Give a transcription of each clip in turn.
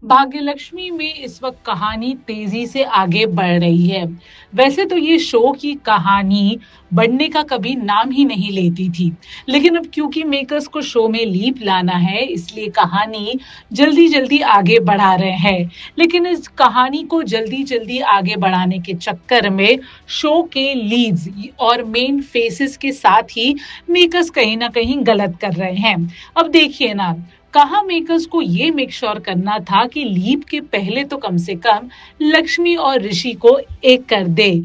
भाग्यलक्ष्मी में इस वक्त कहानी तेजी से आगे बढ़ रही है। वैसे तो ये शो की कहानी बढ़ने का कभी नाम ही नहीं लेती थी, लेकिन अब क्योंकि मेकर्स को शो में लीप लाना है, इसलिए कहानी जल्दी जल्दी आगे बढ़ा रहे हैं। लेकिन इस कहानी को जल्दी जल्दी आगे बढ़ाने के चक्कर में शो के लीड्स और मेन फेसेस के साथ ही मेकर्स कहीं ना कहीं गलत कर रहे हैं। अब देखिए ना, कहा मेकर्स को ये मेक श्योर करना था कि लीप के पहले तो कम से कम लक्ष्मी और ऋषि को एक कर दे।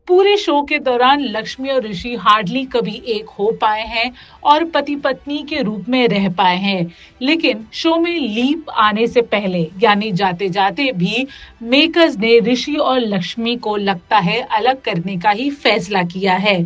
पूरे शो के दौरान लक्ष्मी और ऋषि हार्डली कभी एक हो पाए हैं और पति पत्नी के रूप में रह पाए हैं। लेकिन शो में लीप आने से पहले यानी जाते जाते भी मेकर्स ने ऋषि और लक्ष्मी को लगता है अलग करने का ही फैसला किया है।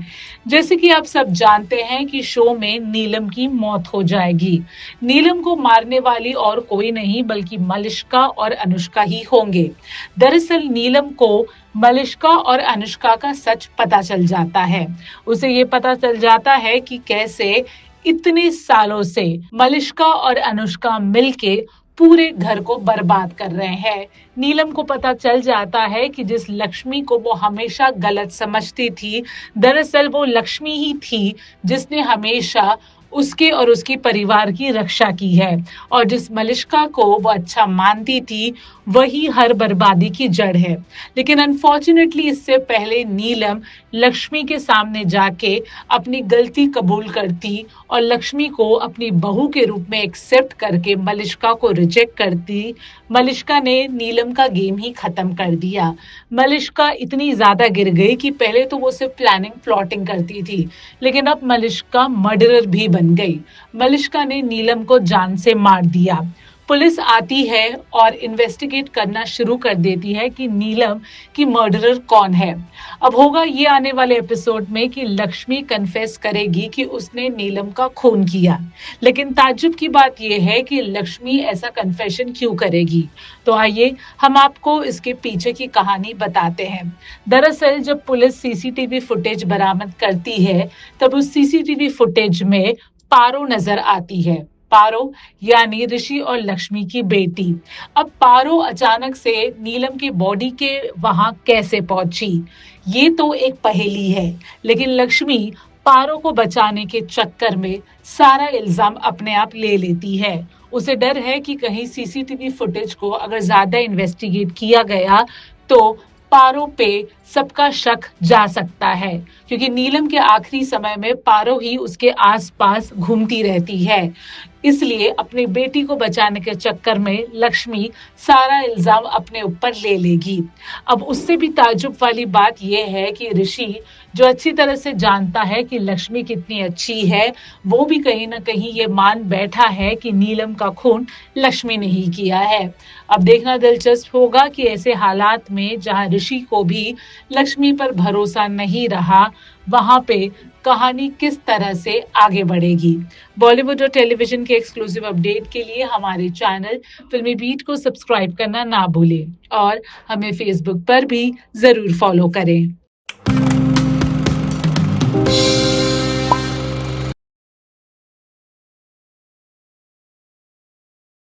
जैसे कि आप सब जानते हैं कि शो में नीलम की मौत हो जाएगी। नीलम को मारने वाली और कोई नहीं बल्कि मलिष्का और अनुष्का ही होंगे। दरअसल नीलम को मलिष्का और अनुष्का का सच पता चल जाता है। उसे ये पता चल जाता है कि कैसे इतने सालों से मलिष्का और अनुष्का मिलके पूरे घर को बर्बाद कर रहे हैं। नीलम को पता चल जाता है कि जिस लक्ष्मी को वो हमेशा गलत समझती थी, दरअसल वो लक्ष्मी ही थी जिसने हमेशा उसके और उसके परिवार की रक्षा की है, और जिस मलिष्का को वो अच्छा मानती थी वही हर बर्बादी की जड़ है। लेकिन अनफॉर्चुनेटली इससे पहले नीलम लक्ष्मी के सामने जाके अपनी गलती कबूल करती और लक्ष्मी को अपनी बहू के रूप में एक्सेप्ट करके मलिष्का को रिजेक्ट करती। मलिष्का ने नीलम का गेम ही खत्म कर दिया। मलिष्का इतनी ज्यादा गिर गई कि पहले तो वो सिर्फ प्लानिंग प्लॉटिंग करती थी, लेकिन अब मलिष्का मर्डरर भी बन गई। मलिष्का ने नीलम को जान से मार दिया। पुलिस आती है और इन्वेस्टिगेट करना शुरू कर देती है कि नीलम की मर्डरर कौन है। अब होगा ये आने वाले एपिसोड में कि लक्ष्मी कन्फेस करेगी कि उसने नीलम का खून किया। लेकिन ताज्जुब की बात यह है कि लक्ष्मी ऐसा कन्फेशन क्यों करेगी। तो आइए हम आपको इसके पीछे की कहानी बताते हैं। दरअसल जब पुलिस सीसीटीवी फुटेज बरामद करती है, तब उस सीसीटीवी फुटेज में पारो नजर आती है। पारो यानी ऋषि और लक्ष्मी की बेटी। अब पारो अचानक से नीलम की बॉडी के वहां कैसे पहुंची, ये तो एक पहेली है। लेकिन लक्ष्मी पारो को बचाने के चक्कर में सारा इल्जाम अपने आप ले लेती है। उसे डर है कि कहीं सीसीटीवी फुटेज को अगर ज्यादा इन्वेस्टिगेट किया गया तो पारो पे सबका शक जा सकता है, क्योंकि नीलम के आखिरी समय में पारो ही उसके आसपास घूमती रहती है। इसलिए अपनी बेटी को बचाने के चक्कर में लक्ष्मी सारा इल्जाम अपने ऊपर ले लेगी। अब उससे भी ताज्जुब वाली बात यह है कि ऋषि, जो अच्छी तरह से जानता है कि लक्ष्मी कितनी अच्छी है, वो भी कहीं ना कहीं ये मान बैठा है कि नीलम का खून लक्ष्मी ने ही किया है। अब देखना दिलचस्प होगा कि ऐसे हालात में जहां ऋषि को भी लक्ष्मी पर भरोसा नहीं रहा, वहां पे कहानी किस तरह से आगे बढ़ेगी। बॉलीवुड और टेलीविजन के एक्सक्लूसिव अपडेट के लिए हमारे चैनल फिल्मी बीट को सब्सक्राइब करना ना भूलें और हमें फेसबुक पर भी जरूर फॉलो करें।